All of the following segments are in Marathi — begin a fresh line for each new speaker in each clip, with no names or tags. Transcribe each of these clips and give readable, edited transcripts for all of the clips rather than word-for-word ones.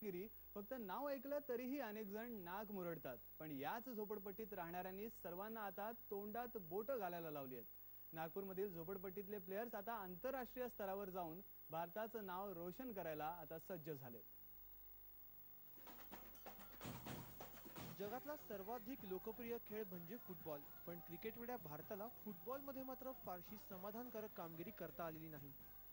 तपकिरी फक्त नाव ऐकलं तरीही अनेक जण नाक मुरडतात। पण याच झोपडपट्टीत राहणाऱ्यांनी सर्वांना आता तोंडात बोट घालायला लावली आहेत। नागपूरमधील झोपडपट्टीतले प्लेयर्स आता आंतरराष्ट्रीय स्तरावर जाऊन भारताचं नाव रोशन करायला आता सज्ज झालेत।
जगातला सर्वाधिक लोकप्रिय खेळ म्हणजे फुटबॉल, पण क्रिकेटवेड्या भारताला फुटबॉलमध्ये मात्र फारशी समाधानकारक कामगिरी करता आलेली नाही।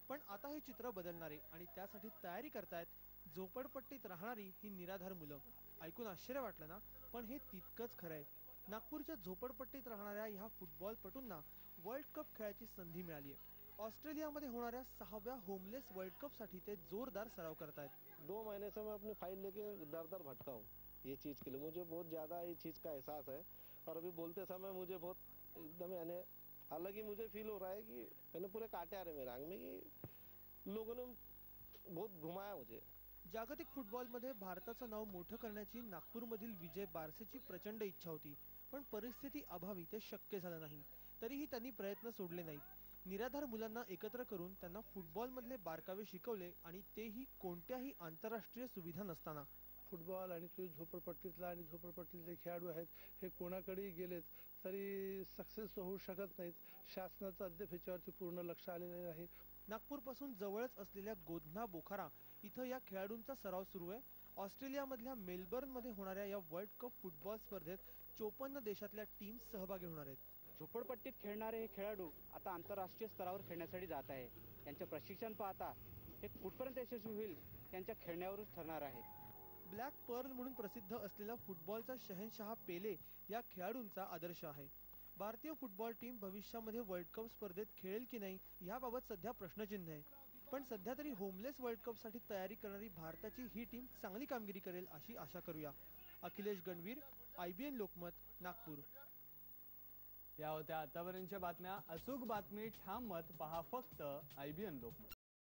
पण आता हे चित्र बदलणार आहे आणि त्यासाठी तयारी करतायत झोपडपट्टीत राहणारी ही निराधार मुलं। ऐकून आश्चर्य वाटलं ना, पण हे तितकंच खरं आहे। नागपूरच्या झोपडपट्टीत राहणाऱ्या ह्या फुटबॉलपटूंना वर्ल्ड कप खेळायची संधी मिळाली आहे। ऑस्ट्रेलियामध्ये होणाऱ्या 6व्या होमलेस वर्ल्ड कपसाठी ते जोरदार सराव करतायत।
2 महीने से मैं अपनी फाइल लेके दर दर भटका हूँ ये चीज़ के लिए। मुझे बहुत ज़्यादा ये चीज़ का एहसास है और अभी बोलते समय मुझे बहुत एकदम यानी अलग ही मुझे फील हो रहा है कि मैंने पूरे काटे आ रहे मेरे आंग में कि लोगों ने बहुत घुमाया मुझे।
जागतिक फुटबॉलमध्ये भारताचं नाव मोठं करण्याची नागपूरमधील विजय बारसेची प्रचंड इच्छा होती, पण परिस्थिती अभावी ते शक्य झालं नाही। तरीही त्यांनी प्रयत्न सोडले नाहीत। निराधार मुलांना एकत्र करून त्यांना फुटबॉलमधले बारकावे शिकवले आणि तेही कोणत्याही आंतरराष्ट्रीय सुविधा नसताना।
फुटबॉल आणि झोपडपट्टीतला आणि झोपडपट्टीतले खेळाडू आहेत हे कोणाकडेही गेलेत तरी सक्सेस होऊ शकत नाहीत। शासनाचं अद्याप ह्याच्यावरती पूर्ण लक्ष आलेलं नाही।
नागपूरपासून जवळच असलेल्या गोधना बोखारा इथं या खेळाडूंचा सराव सुरू आहे। ऑस्ट्रेलियामधल्या मेलबर्नमध्ये होणाऱ्या या वर्ल्ड कप फुटबॉल स्पर्धेत 54 देशातल्या टीम्स सहभागी होणार आहेत।
झोपडपट्टीत खेळणारे हे खेळाडू आता आंतरराष्ट्रीय स्तरावर खेळण्यासाठी जात आहे। त्यांचे प्रशिक्षण पाहता हे कुठपर्यंत यशस्वी होईल त्यांच्या खेळण्यावरच ठरणार आहे।
ब्लॅक पर्ल म्हणून प्रसिद्ध असलेला फुटबॉलचा शहंशाह पेले या खेळाडूंचा आदर्श आहे। भारतीय फुटबॉल टीम भविष्यामध्ये वर्ल्ड कप स्पर्धेत खेळेल की नाही याबाबत सध्या प्रश्नचिन्ह आहे। पण सध्या तरी होमलेस वर्ल्ड कपसाठी तयारी करणारी भारताची ही टीम चांगली कामगिरी करेल अशी आशा करूया। अखिलेश गणवीर, IBN लोकमत, नागपूर।
या होत्या आतापर्यंतच्या बातम्या। अचूक बातमी, ठाम मत, पहा फक्त IBN लोकमत।